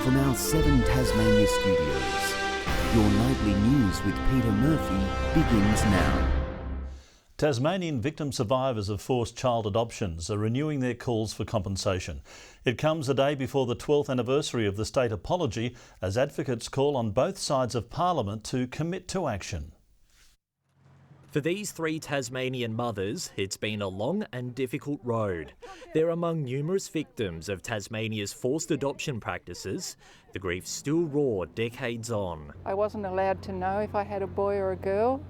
from our 7 Tasmania studios. Your nightly news with Peter Murphy begins now. Tasmanian victim survivors of forced child adoptions are renewing their calls for compensation. It comes a day before the 12th anniversary of the state apology as advocates call on both sides of Parliament to commit to action. For these 3 Tasmanian mothers, it's been a long and difficult road. They're among numerous victims of Tasmania's forced adoption practices. The grief still raw decades on. I wasn't allowed to know if I had a boy or a girl.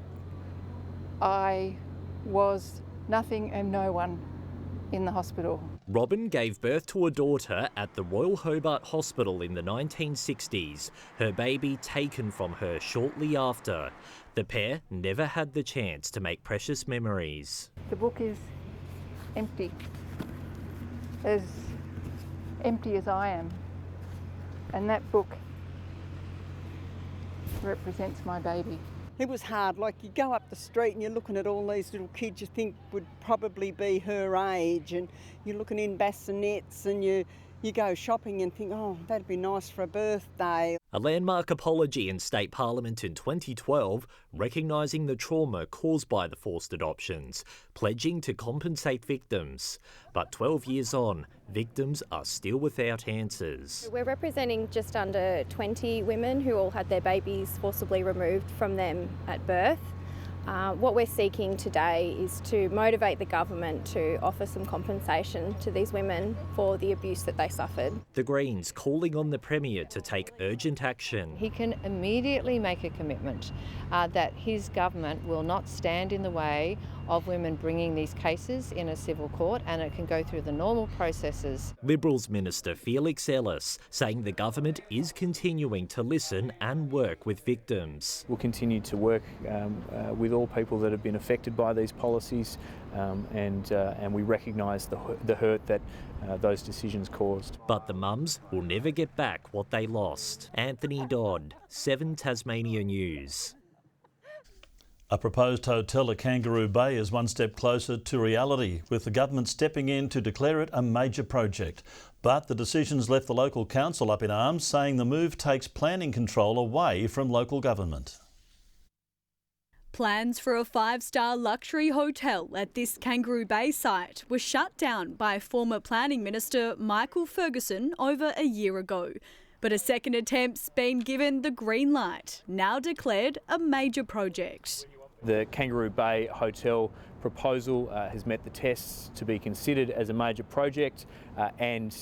I was nothing and no one in the hospital. Robin gave birth to a daughter at the Royal Hobart Hospital in the 1960s, her baby taken from her shortly after. The pair never had the chance to make precious memories. The book is empty as I am, and that book represents my baby. It was hard, like you go up the street and you're looking at all these little kids you think would probably be her age, and you're looking in bassinets and you go shopping and think, oh, that'd be nice for a birthday. A landmark apology in State Parliament in 2012, recognising the trauma caused by the forced adoptions, pledging to compensate victims. But 12 years on, victims are still without answers. We're representing just under 20 women who all had their babies forcibly removed from them at birth. What we're seeking today is to motivate the government to offer some compensation to these women for the abuse that they suffered. The Greens calling on the Premier to take urgent action. He can immediately make a commitment that his government will not stand in the way of women bringing these cases in a civil court, and it can go through the normal processes. Liberals Minister Felix Ellis saying the government is continuing to listen and work with victims. We'll continue to work with all people that have been affected by these policies, and we recognise the hurt that those decisions caused. But the mums will never get back what they lost. Anthony Dodd, 7 Tasmania News. A proposed hotel at Kangaroo Bay is one step closer to reality, with the government stepping in to declare it a major project. But the decision's left the local council up in arms, saying the move takes planning control away from local government. Plans for a 5-star luxury hotel at this Kangaroo Bay site were shut down by former Planning Minister Michael Ferguson over a year ago. But a second attempt's been given the green light, now declared a major project. The Kangaroo Bay Hotel proposal has met the tests to be considered as a major project, and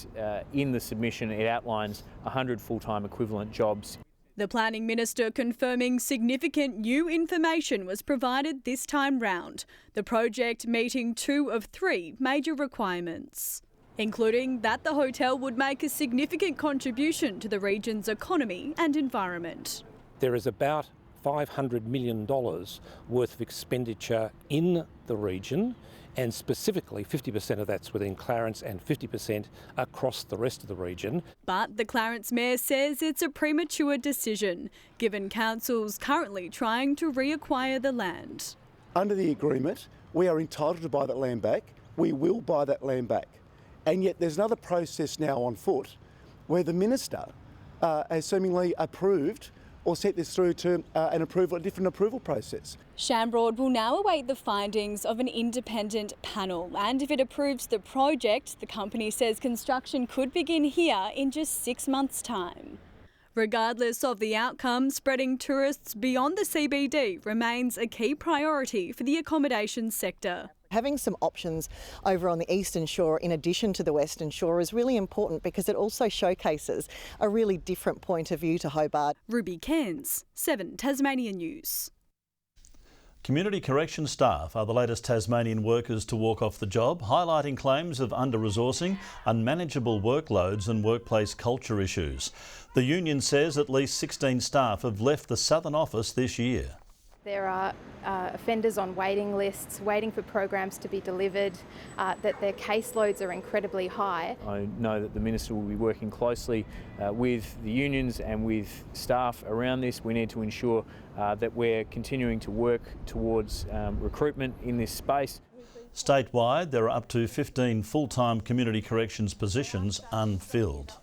in the submission it outlines 100 full-time equivalent jobs. The Planning Minister confirming significant new information was provided this time round, the project meeting 2 of 3 major requirements, including that the hotel would make a significant contribution to the region's economy and environment. There is about $500 million worth of expenditure in the region, and specifically 50% of that's within Clarence and 50% across the rest of the region. But the Clarence Mayor says it's a premature decision, given council's currently trying to reacquire the land. Under the agreement, we are entitled to buy that land back. We will buy that land back. And yet there's another process now on foot where the Minister has seemingly approved or set this through to a different approval process. Shamroad will now await the findings of an independent panel, and if it approves the project, the company says construction could begin here in just 6 months' time. Regardless of the outcome, spreading tourists beyond the CBD remains a key priority for the accommodation sector. Having some options over on the eastern shore in addition to the western shore is really important because it also showcases a really different point of view to Hobart. Ruby Cairns, 7 Tasmania News. Community correction staff are the latest Tasmanian workers to walk off the job, highlighting claims of under-resourcing, unmanageable workloads and workplace culture issues. The union says at least 16 staff have left the southern office this year. There are offenders on waiting lists, waiting for programs to be delivered, that their caseloads are incredibly high. I know that the Minister will be working closely with the unions and with staff around this. We need to ensure that we're continuing to work towards recruitment in this space. Statewide, there are up to 15 full-time community corrections positions unfilled.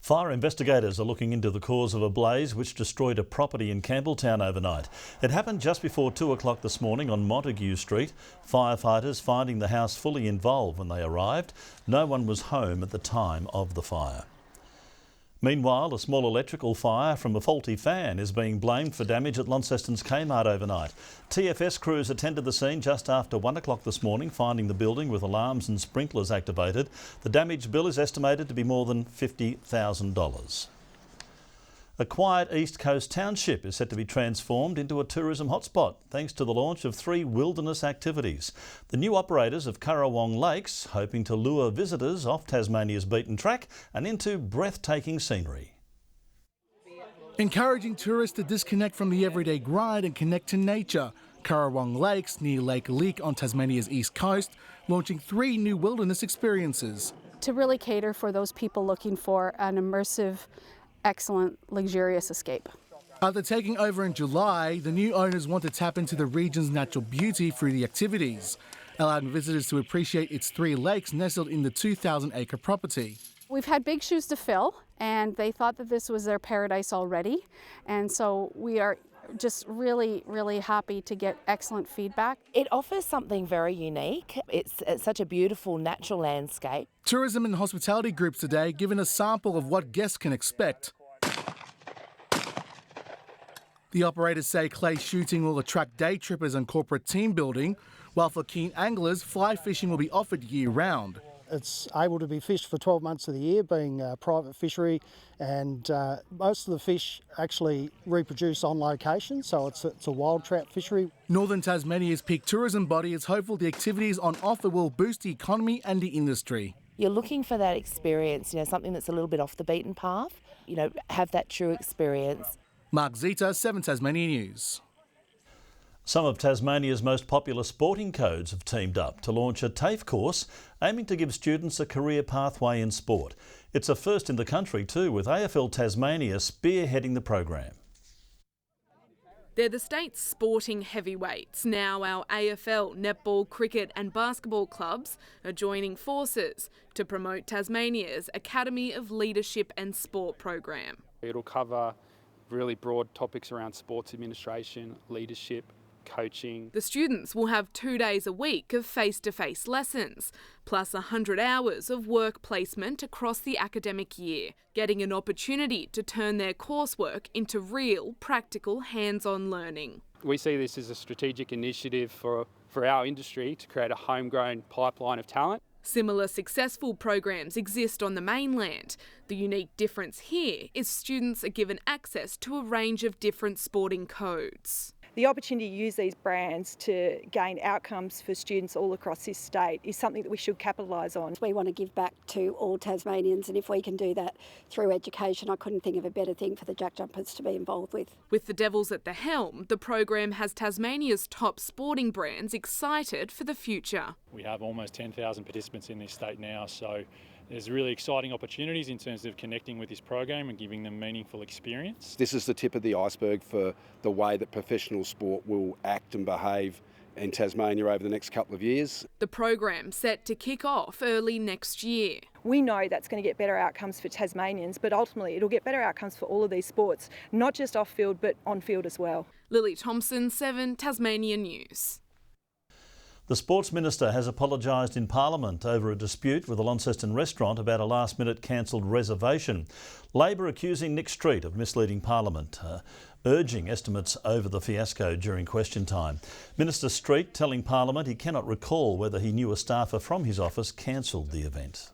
Fire investigators are looking into the cause of a blaze which destroyed a property in Campbelltown overnight. It happened just before 2 o'clock this morning on Montague Street. Firefighters finding the house fully involved when they arrived. No one was home at the time of the fire. Meanwhile, a small electrical fire from a faulty fan is being blamed for damage at Launceston's Kmart overnight. TFS crews attended the scene just after 1 o'clock this morning, finding the building with alarms and sprinklers activated. The damage bill is estimated to be more than $50,000. A quiet East Coast township is set to be transformed into a tourism hotspot thanks to the launch of 3 wilderness activities. The new operators of Karong Lakes hoping to lure visitors off Tasmania's beaten track and into breathtaking scenery. Encouraging tourists to disconnect from the everyday grind and connect to nature. Karong Lakes, near Lake Leak on Tasmania's east coast, launching 3 new wilderness experiences. To really cater for those people looking for an immersive, excellent, luxurious escape. After taking over in July, the new owners want to tap into the region's natural beauty through the activities, allowing visitors to appreciate its 3 lakes nestled in the 2,000-acre property. We've had big shoes to fill, and they thought that this was their paradise already, and so we are just really, really happy to get excellent feedback. It offers something very unique. It's such a beautiful natural landscape. Tourism and hospitality groups today giving a sample of what guests can expect. The operators say clay shooting will attract day trippers and corporate team building, while for keen anglers, fly fishing will be offered year-round. It's able to be fished for 12 months of the year, being a private fishery, and most of the fish actually reproduce on location, so it's a wild trout fishery. Northern Tasmania's peak tourism body is hopeful the activities on offer will boost the economy and the industry. You're looking for that experience, something that's a little bit off the beaten path, have that true experience. Mark Zita, 7 Tasmania News. Some of Tasmania's most popular sporting codes have teamed up to launch a TAFE course aiming to give students a career pathway in sport. It's a first in the country too, with AFL Tasmania spearheading the program. They're the state's sporting heavyweights. Now our AFL, netball, cricket and basketball clubs are joining forces to promote Tasmania's Academy of Leadership and Sport program. It'll cover really broad topics around sports administration, leadership, coaching. The students will have 2 days a week of face-to-face lessons, plus 100 hours of work placement across the academic year, getting an opportunity to turn their coursework into real, practical, hands-on learning. We see this as a strategic initiative for our industry to create a homegrown pipeline of talent. Similar successful programs exist on the mainland. The unique difference here is students are given access to a range of different sporting codes. The opportunity to use these brands to gain outcomes for students all across this state is something that we should capitalise on. We want to give back to all Tasmanians, and if we can do that through education, I couldn't think of a better thing for the Jack Jumpers to be involved with. With the Devils at the helm, the program has Tasmania's top sporting brands excited for the future. We have almost 10,000 participants in this state now, so there's really exciting opportunities in terms of connecting with this program and giving them meaningful experience. This is the tip of the iceberg for the way that professional sport will act and behave in Tasmania over the next couple of years. The program set to kick off early next year. We know that's going to get better outcomes for Tasmanians, but ultimately it'll get better outcomes for all of these sports, not just off-field but on-field as well. Lily Thompson, 7 Tasmania News. The Sports Minister has apologised in Parliament over a dispute with a Launceston restaurant about a last-minute cancelled reservation. Labor accusing Nick Street of misleading Parliament, urging estimates over the fiasco during question time. Minister Street telling Parliament he cannot recall whether he knew a staffer from his office cancelled the event.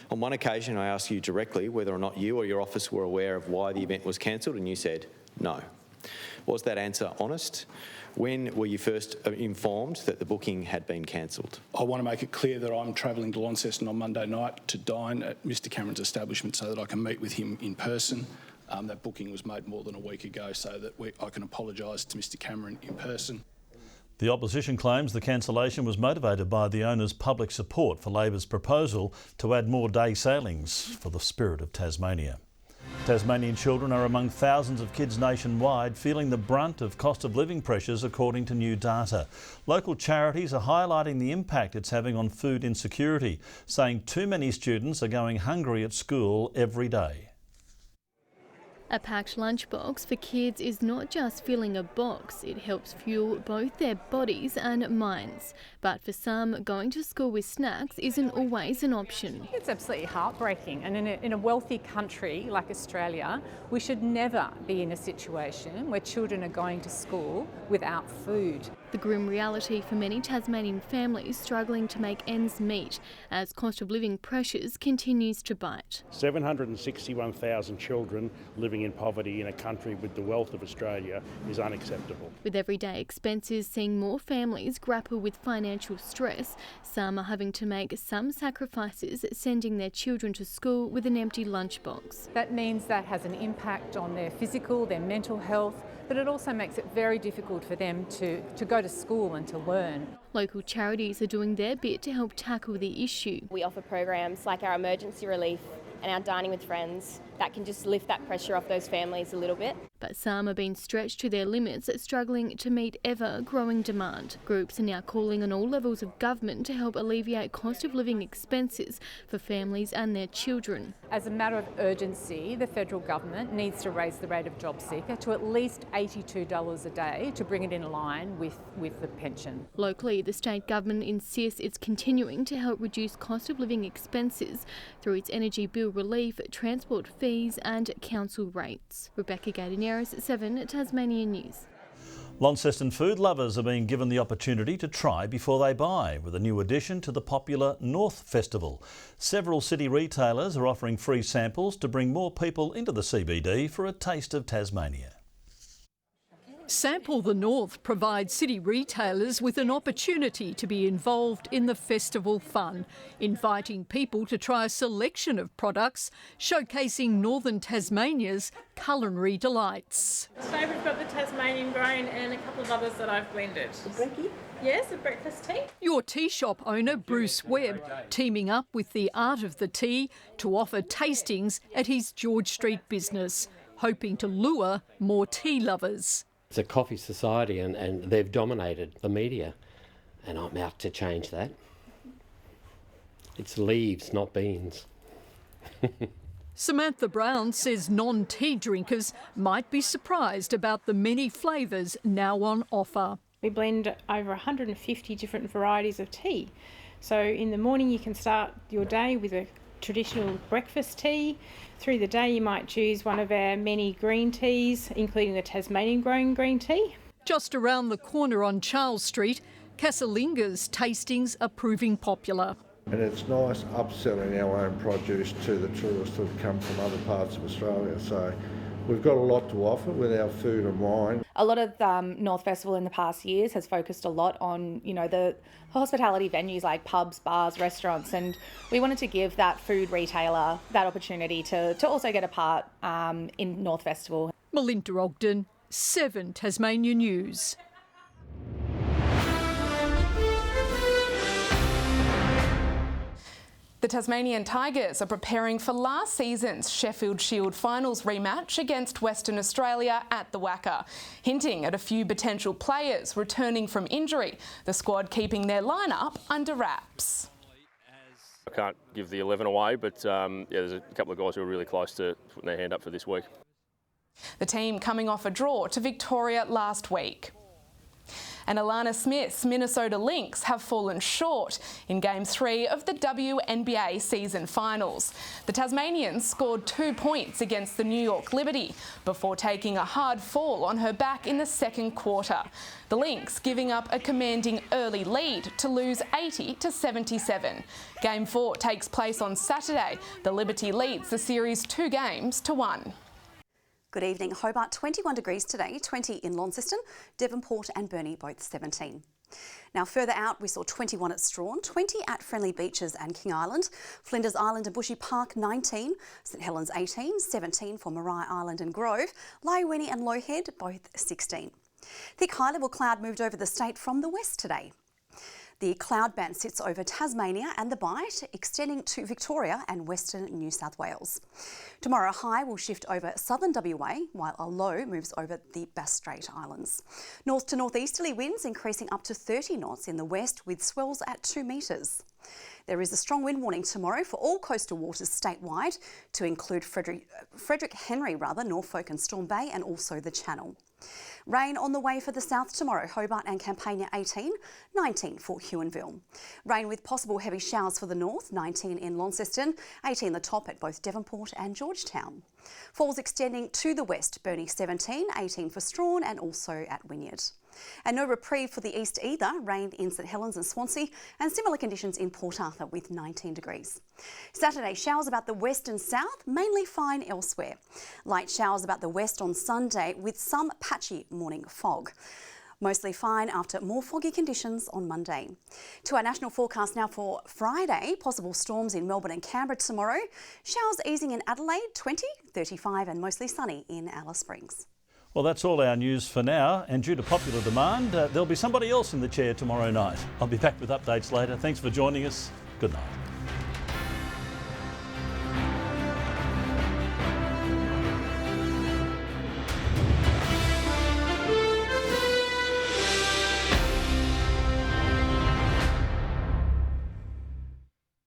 On one occasion I asked you directly whether or not you or your office were aware of why the event was cancelled, and you said no. Was that answer honest? When were you first informed that the booking had been cancelled? I want to make it clear that I'm travelling to Launceston on Monday night to dine at Mr Cameron's establishment so that I can meet with him in person. That booking was made more than a week ago, so that I can apologise to Mr Cameron in person. The opposition claims the cancellation was motivated by the owner's public support for Labor's proposal to add more day sailings for the Spirit of Tasmania. Tasmanian children are among thousands of kids nationwide feeling the brunt of cost of living pressures, according to new data. Local charities are highlighting the impact it's having on food insecurity, saying too many students are going hungry at school every day. A packed lunchbox for kids is not just filling a box, it helps fuel both their bodies and minds. But for some, going to school with snacks isn't always an option. It's absolutely heartbreaking, and in a wealthy country like Australia, we should never be in a situation where children are going to school without food. The grim reality for many Tasmanian families struggling to make ends meet as cost of living pressures continues to bite. 761,000 children living in poverty in a country with the wealth of Australia is unacceptable. With everyday expenses seeing more families grapple with financial stress, some are having to make some sacrifices, sending their children to school with an empty lunchbox. That means that has an impact on their physical, their mental health, but it also makes it very difficult for them to go to school and to learn. Local charities are doing their bit to help tackle the issue. We offer programs like our emergency relief and our dining with friends that can just lift that pressure off those families a little bit. But some are being stretched to their limits, struggling to meet ever-growing demand. Groups are now calling on all levels of government to help alleviate cost of living expenses for families and their children. As a matter of urgency, the federal government needs to raise the rate of job seeker to at least $82 a day to bring it in line with the pension. Locally, the state government insists it's continuing to help reduce cost of living expenses through its energy bill relief, transport fees and council rates. Rebecca Gaidaneris, 7 Tasmania News. Launceston food lovers are being given the opportunity to try before they buy with a new addition to the popular North Festival. Several city retailers are offering free samples to bring more people into the CBD for a taste of Tasmania. Sample the North provides city retailers with an opportunity to be involved in the festival fun, inviting people to try a selection of products showcasing northern Tasmania's culinary delights. Today we've got the Tasmanian grown and a couple of others that I've blended. The brekkie? Yes, a breakfast tea. Your tea shop owner, Bruce Webb, teaming up with the Art of the Tea to offer tastings at his George Street business, hoping to lure more tea lovers. It's a coffee society and they've dominated the media, and I'm out to change that. It's leaves, not beans. Samantha Brown says non-tea drinkers might be surprised about the many flavours now on offer. We blend over 150 different varieties of tea. So in the morning you can start your day with a traditional breakfast tea. Through the day you might choose one of our many green teas, including the Tasmanian grown green tea. Just around the corner on Charles Street, Casalinga's tastings are proving popular. And it's nice upselling our own produce to the tourists that come from other parts of Australia. So we've got a lot to offer with our food and wine. A lot of North Festival in the past years has focused a lot on, the hospitality venues like pubs, bars, restaurants, and we wanted to give that food retailer that opportunity to also get a part in North Festival. Melinda Ogden, 7 Tasmania News. The Tasmanian Tigers are preparing for last season's Sheffield Shield finals rematch against Western Australia at the Wacker, hinting at a few potential players returning from injury, the squad keeping their lineup under wraps. I can't give the 11 away, but there's a couple of guys who are really close to putting their hand up for this week. The team coming off a draw to Victoria last week. And Alana Smith's Minnesota Lynx have fallen short in Game 3 of the WNBA season finals. The Tasmanians scored 2 points against the New York Liberty before taking a hard fall on her back in the second quarter. The Lynx giving up a commanding early lead to lose 80-77. Game 4 takes place on Saturday. The Liberty leads the series 2-1. Good evening. Hobart 21 degrees today, 20 in Launceston, Devonport and Burnie both 17. Now further out we saw 21 at Strawn, 20 at Friendly Beaches and King Island, Flinders Island and Bushy Park 19, St Helens 18, 17 for Maria Island and Grove, Laiwini and Lowhead both 16. Thick high level cloud moved over the state from the west today. The cloud band sits over Tasmania and the Bight, extending to Victoria and western New South Wales. Tomorrow, a high will shift over southern WA, while a low moves over the Bass Strait Islands. North to northeasterly winds increasing up to 30 knots in the west, with swells at 2 metres. There is a strong wind warning tomorrow for all coastal waters statewide, to include Frederick Henry, Norfolk and Storm Bay, and also the Channel. Rain on the way for the south tomorrow. Hobart and Campania 18, 19 for Huonville. Rain with possible heavy showers for the north, 19 in Launceston, 18 the top at both Devonport and Georgetown. Falls extending to the west, Burnie 17, 18 for Strawn and also at Wynyard. And no reprieve for the east either. Rain in St Helens and Swansea, and similar conditions in Port Arthur with 19 degrees. Saturday, showers about the west and south, mainly fine elsewhere. Light showers about the west on Sunday with some patchy morning fog. Mostly fine after more foggy conditions on Monday. To our national forecast now for Friday, possible storms in Melbourne and Canberra tomorrow. Showers easing in Adelaide, 20, 35 and mostly sunny in Alice Springs. Well, that's all our news for now, and due to popular demand, there'll be somebody else in the chair tomorrow night. I'll be back with updates later. Thanks for joining us. Good night.